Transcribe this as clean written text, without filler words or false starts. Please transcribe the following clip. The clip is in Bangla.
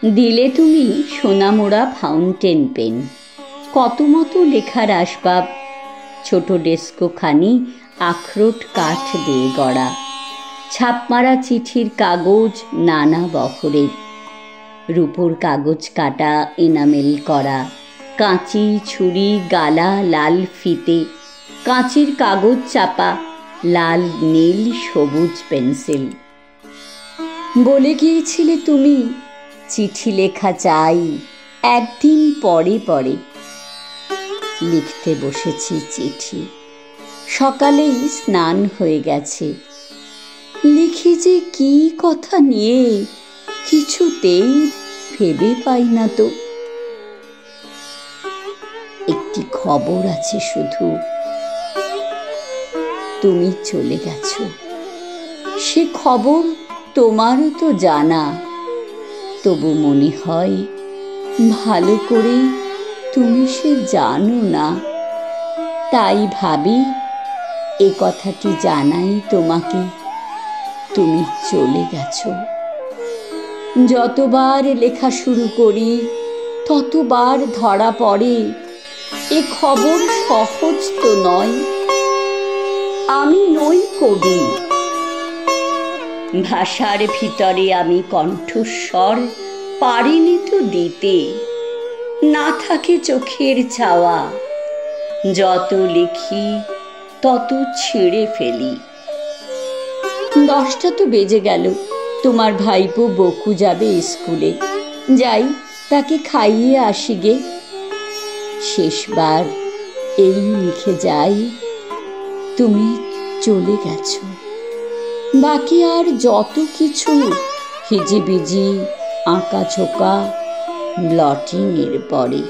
দিলে তুমি সোনামোড়া ফাউন্টেন পেন, কত মতো লেখার আসবাব, ছোট ডেস্কোখানি আখরোট কাঠ দিয়ে গড়া, ছাপমারা চিঠির কাগজ নানা বহরের, রূপোর কাগজ কাটা এনামেল করা, কাঁচি ছুরি গালা লাল ফিতে, কাঁচির কাগজ চাপা লাল নীল সবুজ পেন্সিল। বলে গিয়েছিলে তুমি চিঠি লেখা চাই একদিন পরে পরে। লিখতে বসেছি চিঠি, সকালেই স্নান হয়ে গেছে। লিখি যে কি কথা নিয়ে কিছুতেই ভেবে পাই না তো। একটি খবর আছে শুধু, তুমি চলে গেছো। সে খবর তোমারও তো জানা, তবু মনে হয় ভালো করে তুমি সে জানো না। তাই ভাবি এ কথাটি জানাই তোমাকে, তুমি চলে গেছো। যতবার লেখা শুরু করি ততবার ধরা পড়ে এ খবর সহজ তো নয়। আমি নই কবি, ভাষার ভিতরে আমি কণ্ঠস্বর পারিনি তো দিতে। না থাকে চোখের চাওয়া, যত লিখি তত ছিঁড়ে ফেলি। 10টা তো বেজে গেল, তোমার ভাইপো বকু যাবে স্কুলে। যাই, তাকে খাইয়ে আসি গে। শেষবার এই লিখে যাই, তুমি চলে গেছো। বাকি আর যত কিছু হিজিবিজি আঁকা ঝোঁকা ব্লটিং এর পরে।